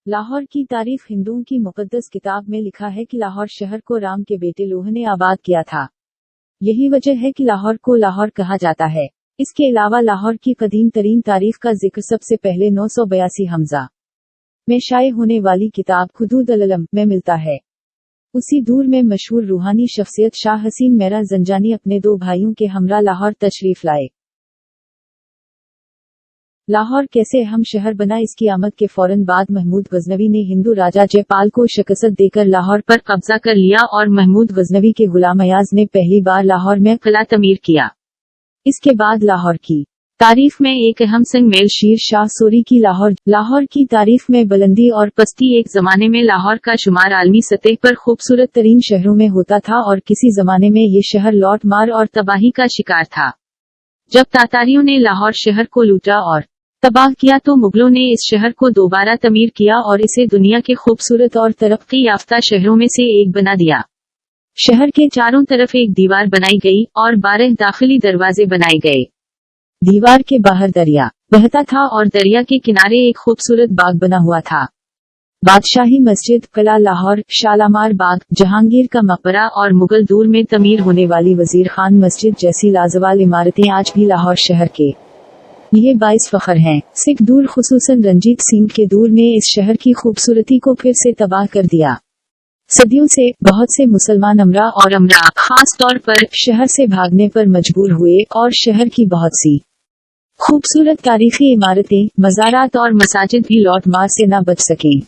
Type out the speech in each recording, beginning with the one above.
लाहौर की तारीफ हिंदुओं की मुकद्दस किताब में लिखा है कि लाहौर शहर को राम के बेटे लोह ने आबाद किया था। यही वजह है कि लाहौर को लाहौर कहा जाता है। इसके अलावा लाहौर की कदीम तरीन तारीख का जिक्र सबसे पहले 982 हमजा में शाये होने वाली किताब हुदूद अल-अलम में मिलता है। उसी दूर में मशहूर रूहानी शख्सियत शाह हसीन मेरा जंजानी अपने 2 भाइयों के हमरा लाहौर तशरीफ लाए। लाहौर कैसे अहम शहर बना? इसकी आमद के फौरन बाद महमूद गजनवी ने हिंदू राजा जयपाल को शिकस्त देकर लाहौर पर कब्जा कर लिया और महमूद गजनवी के गुलाम अयाज ने पहली बार लाहौर में किला तमीर किया। इसके बाद लाहौर की तारीफ में एक अहम संग मेल शेर शाह सूरी की लाहौर की तारीफ में बुलंदी और पस्ती। एक जमाने में लाहौर का शुमार आलमी सतह पर खूबसूरत तरीन शहरों में होता था और किसी जमाने में ये शहर लौट मार और तबाही का शिकार था। जब तातारियों ने लाहौर शहर को लूटा और तबाह किया तो मुगलों ने इस शहर को दोबारा तमीर किया और इसे दुनिया के खूबसूरत और तरक्की याफ्ता शहरों में से एक बना दिया। शहर के चारों तरफ एक दीवार बनाई गई और 12 दाखिली दरवाजे बनाए गए। दीवार के बाहर दरिया बहता था और दरिया के किनारे एक खूबसूरत बाग बना हुआ था। बादशाही मस्जिद, किला लाहौर, शालामार बाग, जहांगीर का मकबरा और मुगल दूर में तमीर होने वाली वजीर खान मस्जिद जैसी लाजवाब इमारतें आज भी लाहौर शहर के ये बाइस फखर हैं। सिख दूर खुसूसन रंजीत सिंह के दूर ने इस शहर की खूबसूरती को फिर से तबाह कर दिया। सदियों से बहुत से मुसलमान अमरा खास तौर पर शहर से भागने पर मजबूर हुए और शहर की बहुत सी खूबसूरत तारीखी इमारतें, मज़ारात और मसाजिद भी लौट मार से न बच सकें।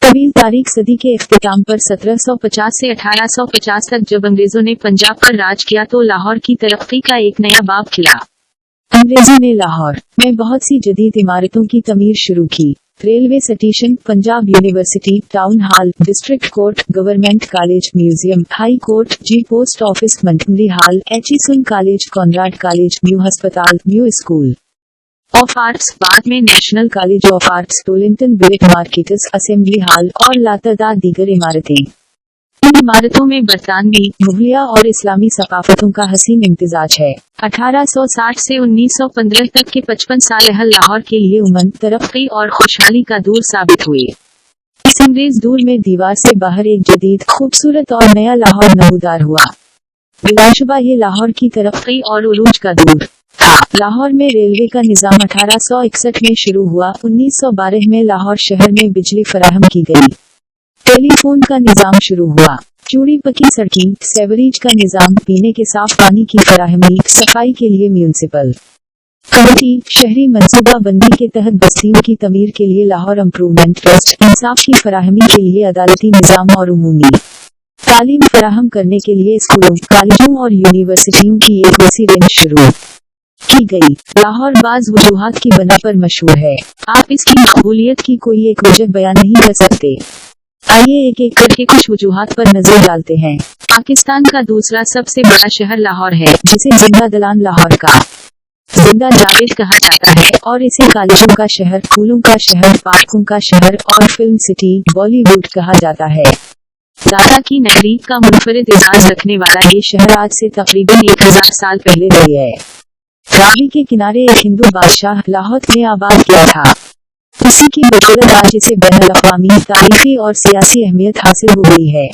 तवील तारीख सदी के इख्तिताम पर 1750 से 1850 तक जब अंग्रेजों ने पंजाब पर राज किया तो लाहौर की तरक्की का एक नया बाब खिला। अंग्रेजों ने लाहौर में बहुत सी जदीद इमारतों की तमीर शुरू की। Railway station, Punjab university, town hall, district court, government college, museum, high court, G post office, Montgomery hall, Aitchison college, Conrad college, new अस्पताल, न्यू स्कूल ऑफ आर्ट्स, बाद में national college of arts, Tollinton billet markets, assembly hall और लातादाद दीगर इमारतें। इन इमारतों में बरतानवी, मुगलिया और इस्लामी सकाफतों का हसीन इम्तिजाज है। 1860 से 1915 तक के 55 साल लाहौर के लिए उमंग, तरक्की और खुशहाली का दूर साबित हुए। इस अंग्रेज दूर में दीवार से बाहर एक जदीद, खूबसूरत और नया लाहौर नमूदार हुआ। बिलाशुबा ये लाहौर की तरक्की और उरूज का दूर था। लाहौर में रेलवे का निजाम 1861 में शुरू हुआ। 1912 में लाहौर शहर में बिजली फराहम की गई। टेलीफोन का निजाम शुरू हुआ। चूड़ी पकी सड़कें, सेवरेज का निजाम, पीने के साफ पानी की फराहमी, सफाई के लिए म्यूनिसिपल कमेटी, शहरी मंसूबा बंदी के तहत बस्तियों की तमीर के लिए लाहौर इम्प्रूवमेंट ट्रस्ट, इंसाफ की फराहमी के लिए अदालती निजाम और उमूमी तालीम फराहम करने के लिए स्कूलों, कॉलेजों और यूनिवर्सिटियों की एक वसी रेंज शुरू की गई। लाहौर बाज वजूहात की बना पर मशहूर है। आप इसकी मकबूलियत की कोई एक वजह बयान नहीं कर सकते। आइए एक एक करके कुछ वजूहात पर नजर डालते हैं। पाकिस्तान का दूसरा सबसे बड़ा शहर लाहौर है, जिसे जिंदा दलान लाहौर का जिंदा जावेद कहा जाता है और इसे कॉलेजों का शहर, फूलों का शहर, पार्कों का शहर और फिल्म सिटी, बॉलीवुड कहा जाता है। दादा की नगरी का मुनफरिद एजाज रखने वाला ये शहर आज से तकरीबन 1000 साल पहले रही है। रावी के किनारे एक हिंदू बादशाह लाहौर ने आबाद किया था। उसी की बदौलत आज इसे बैनुल-अक़वामी, तारीखी और सियासी अहमियत हासिल हो गई है।